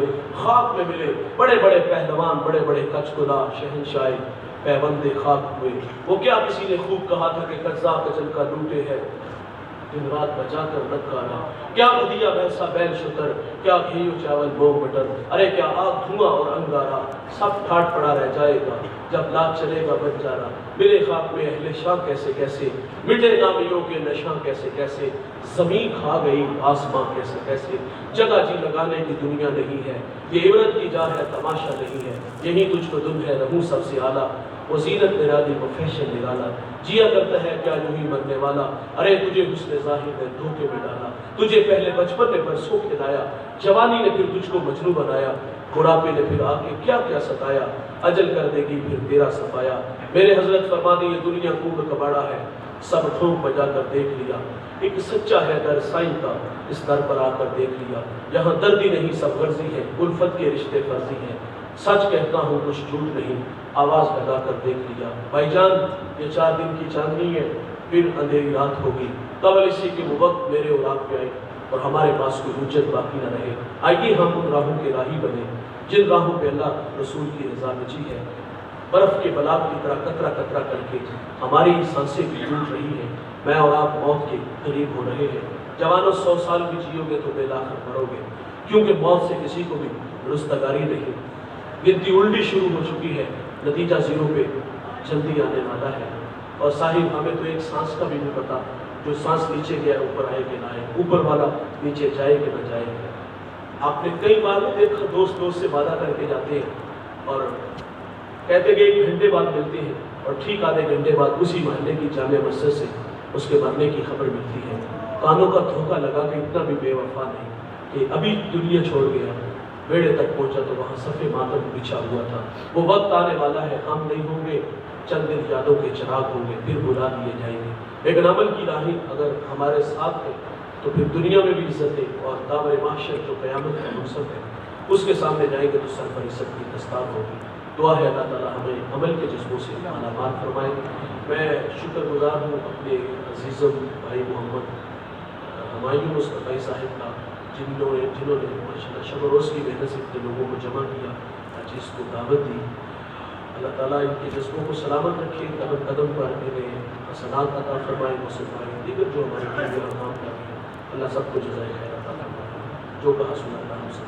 B: خاک میں ملے، بڑے بڑے پہلوان، بڑے بڑے کچکلا شہنشاہ پیوند خاک ہوئے۔ وہ کیا کسی نے خوب کہا تھا کہ قضا کچل کا لوٹے ہے، دن رات بچا کر نکارا، کیا بدیا ویسا بیل شتر، کیا گھی چاول موم مٹر، ارے کیا آگ دھواں اور انگارا، سب ٹھاٹ پڑا رہ جائے گا جب لا چلے گا بنجارا۔ ملے خاک میں اہل شاہ کیسے کیسے، مٹے نامیوں کے نشاں کیسے کیسے، زمین کھا گئی آسماں کیسے کیسے، جگہ جی لگانے کی دنیا نہیں ہے، یہ عبرت کی جا ہے تماشا نہیں ہے، یہی تجھ کو دل ہے رہوں سب سے اعلیٰ، وہ زینت میرا دی وہ فیشن نرالا، جیا کرتا ہے کیا یوں ہی مرنے والا، ارے تجھے حسن ظاہر نے دھوکے میں ڈالا، تجھے پہلے بچپن نے برسوں کھلایا، جوانی نے پھر تجھ کو مجنوں بنایا، بڑھاپے نے پھر آ کے کیا کیا ستایا، اجل کر دے گی پھر تیرا صفایا، میرے حضرت فرما دی یہ دنیا کوڑ کباڑا ہے، سب ٹھونک بجا کر دیکھ لیا، ایک سچا ہے در سائیں کا اس در پر آ کر دیکھ لیا، یہاں دردی نہیں سب غرضی ہے، الفت کے رشتے فرضی ہیں، سچ کہتا ہوں کچھ جھوٹ نہیں، آواز لگا کر دیکھ لیا، بھائی جان یہ 4 دن کی چاندنی ہے پھر اندھیری رات ہوگی، قبل اسی کے وہ وقت میرے اوراق پہ آئے اور ہمارے پاس کوئی حجت باقی نہ رہے، آئیے ہم ان راہوں کے راہی بنے جن راہوں پہ اللہ رسول کی رضا بچی ہے، برف کے بلاب کی طرح قطرہ قطرہ کر کے ہماری سانسیں بھی ٹوٹ رہی ہیں، میں اور آپ موت کے قریب ہو رہے ہیں، جوانوں 100 سال بھی جیو گے تو بالآخر مرو گے، کیونکہ موت سے کسی کو بھی رستگاری نہیں، گنتی الٹی شروع ہو چکی ہے، نتیجہ 0 پہ جلدی آنے والا ہے، اور صاحب ہمیں تو ایک سانس کا بھی نہیں پتا، جو سانس نیچے گیا اوپر آئے کہ نہ آئے، اوپر والا نیچے جائے کہ نہ جائے۔ آپ نے کئی بار دیکھا دوست سے وعدہ کر کے جاتے ہیں اور کہتے کہ 1 گھنٹے بعد ملتے ہیں، اور ٹھیک آدھے گھنٹے بعد اسی محلے کی جامع مسجد سے اس کے مرنے کی خبر ملتی ہے، کانوں کا دھوکہ لگا کے اتنا بھی بے وفا نہیں کہ ابھی دنیا چھوڑ گیا، بیڑے تک پہنچا تو وہاں صف ماتم بچھا ہوا تھا، وہ وقت آنے والا ہے، ہم نہیں ہوں گے، چند دن یادوں کے چراغ ہوں گے، پھر بلا دیے جائیں گے، لیکن عمل کی راہیں اگر ہمارے ساتھ ہے تو پھر دنیا میں بھی عزت ہے، اور داور معاشر جو قیامت کا منصب ہے اس کے سامنے جائیں گے تو سر پر عزت کی دستار ہوگی۔ دعا ہے اللہ تعالیٰ ہمیں عمل کے جذبوں سے مالا مال فرمائے۔ میں شکر گزار ہوں اپنے عزیزم بھائی محمد ہمایوں مصطفی صاحب کا، جنہوں نے ماشاءاللہ شب و روز کی محنت سے اتنے لوگوں کو جمع کیا، آج اس کو دعوت دی، اللہ تعالیٰ ان کے جذبوں کو سلامت رکھے، قدم قدم پر انہیں حسنات عطا فرمائے، مصطفی دیگر جو ہمارے کام کر رہے ہیں، اللہ سب کو جزائے خیر عطا فرمائے، جو کہا سنا اللہ ہم سے